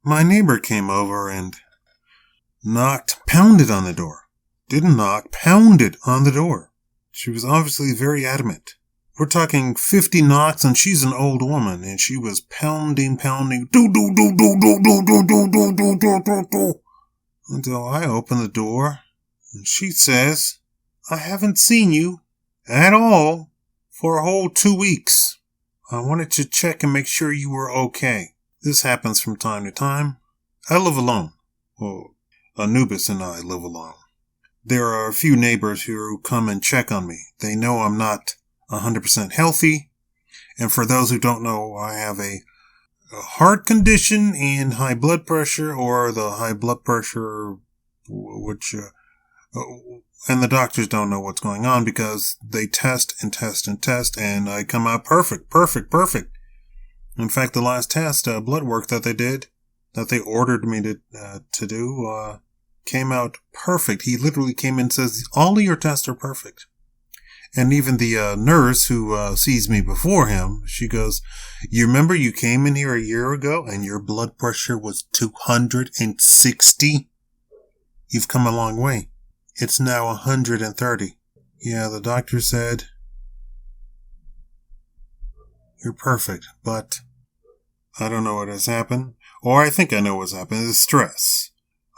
My neighbor came over and pounded on the door. Didn't knock, pounded on the door. She was obviously very adamant. We're talking 50 knocks, and she's an old woman, and she was pounding, until I opened the door, and she says, I haven't seen you at all for a whole 2 weeks. I wanted to check and make sure you were okay. This happens from time to time. I live alone. Well, Anubis and I live alone. There are a few neighbors who come and check on me. They know I'm not 100% healthy. And for those who don't know, I have a heart condition and high blood pressure, or the high blood pressure, which, and the doctors don't know what's going on because they test, and I come out perfect. In fact, the last test, blood work that they did, that they ordered me to do, came out perfect. He literally came in and says, all of your tests are perfect. And even the nurse who sees me before him, she goes, you remember you came in here a year ago and your blood pressure was 260? You've come a long way. It's now 130. Yeah, the doctor said, you're perfect, but I don't know what has happened. Or I think I know what's happened. It's stress.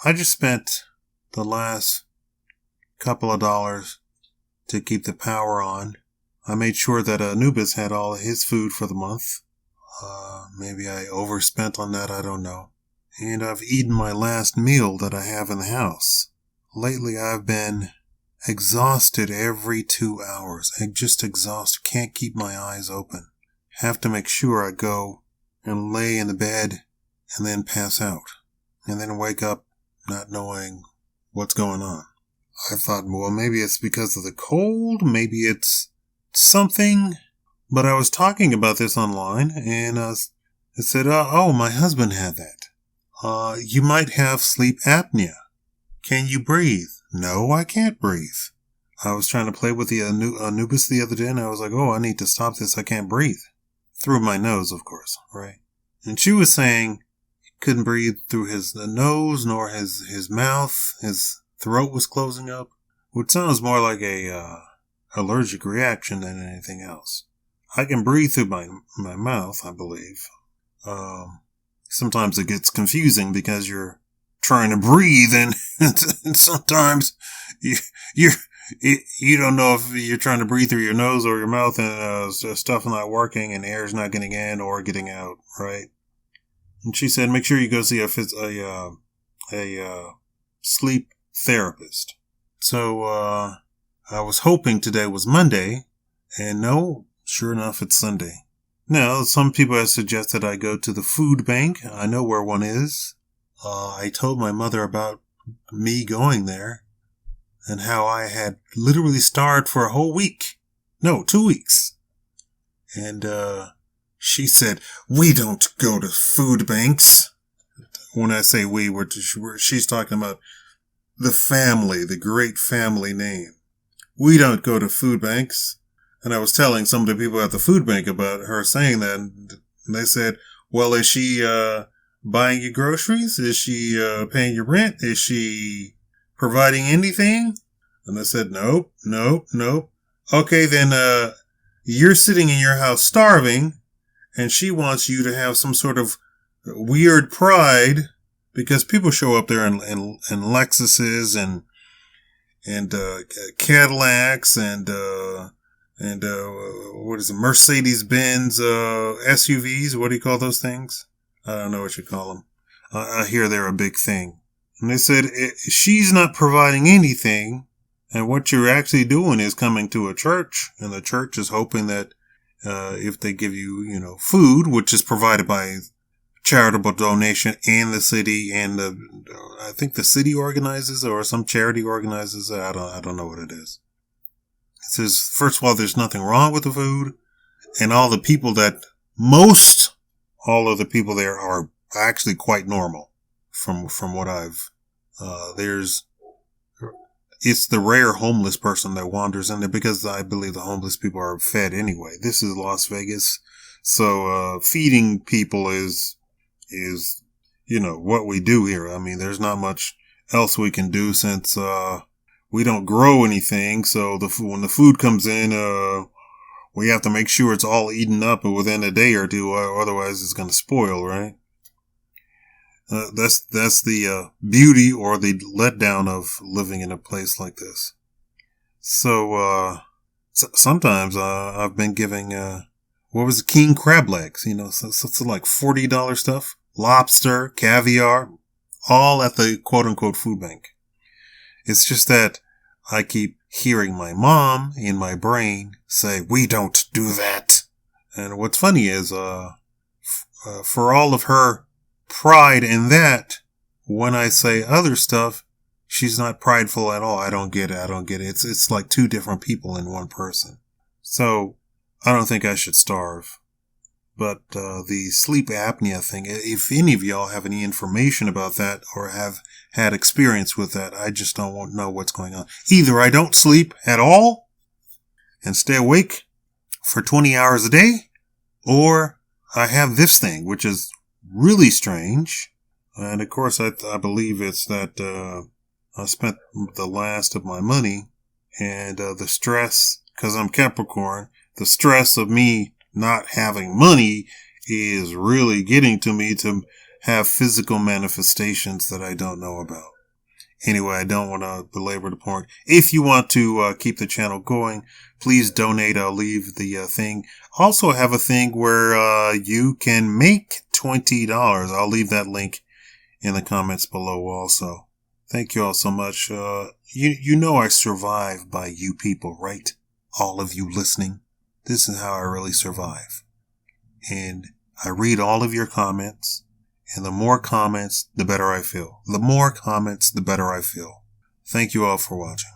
I just spent the last couple of dollars to keep the power on. I made sure that Anubis had all of his food for the month. Maybe I overspent on that, I don't know. And I've eaten my last meal that I have in the house. Lately I've been exhausted every 2 hours. Just exhausted. Can't keep my eyes open. Have to make sure I go and lay in the bed and then pass out. And then wake up not knowing what's going on. I thought, well, maybe it's because of the cold. Maybe it's something. But I was talking about this online, and it said, oh, my husband had that. You might have sleep apnea. Can you breathe? No, I can't breathe. I was trying to play with the Anubis the other day, and I was like, oh, I need to stop this. I can't breathe. Through my nose, of course, right? And she was saying he couldn't breathe through his nose, nor his mouth. His throat was closing up, which sounds more like a allergic reaction than anything else. I can breathe through my mouth, I believe. Sometimes it gets confusing because you're trying to breathe, and sometimes you don't know if you're trying to breathe through your nose or your mouth, and stuff not working, and air's not getting in or getting out, right? And she said, make sure you go see a sleep therapist. So, I was hoping today was Monday, and no, sure enough, it's Sunday. Now, some people have suggested I go to the food bank. I know where one is. I told my mother about me going there and how I had literally starved for a whole week. No, 2 weeks. And, she said, we don't go to food banks. When I say we, she's talking about the family, the great family name. We don't go to food banks. And I was telling some of the people at the food bank about her saying that, and they said, well, is she buying your groceries? Is she paying your rent? Is she providing anything? And I said, nope. Okay, then you're sitting in your house starving, and she wants you to have some sort of weird pride because people show up there in Lexuses and Cadillacs and what is it, Mercedes-Benz SUVs? What do you call those things? I don't know what you call them. I hear they're a big thing. And they said, she's not providing anything, and what you're actually doing is coming to a church, and the church is hoping that if they give you, food, which is provided by charitable donation and the city, and I think the city organizes or some charity organizes it. I don't know what it is. It says, first of all, there's nothing wrong with the food, and all of the people there are actually quite normal from what I've, it's the rare homeless person that wanders in there because I believe the homeless people are fed anyway. This is Las Vegas. So, feeding people is what we do here. I mean, there's not much else we can do since, we don't grow anything. So when the food comes in, we have to make sure it's all eaten up within a day or two, otherwise it's going to spoil, right? That's the beauty or the letdown of living in a place like this. So sometimes I've been giving what was it, king crab legs? So like $40 stuff, lobster, caviar, all at the quote unquote food bank. It's just that I keep hearing my mom in my brain say, "We don't do that." And what's funny is for all of her pride in that, when I say other stuff, she's not prideful at all. I don't get it. It's like two different people in one person. So I don't think I should starve. But the sleep apnea thing, if any of y'all have any information about that or have had experience with that, I just don't know what's going on. Either I don't sleep at all and stay awake for 20 hours a day, or I have this thing, which is really strange. And of course, I believe it's that I spent the last of my money, and the stress, because I'm Capricorn, the stress of me not having money is really getting to me to have physical manifestations that I don't know about. Anyway, I don't want to belabor the point. If you want to keep the channel going, please donate. I'll leave the thing. Also have a thing where you can make $20. I'll leave that link in the comments below also. Thank you all so much. You know I survive by you people, right? All of you listening. This is how I really survive. And I read all of your comments. And the more comments, the better I feel. The more comments, the better I feel. Thank you all for watching.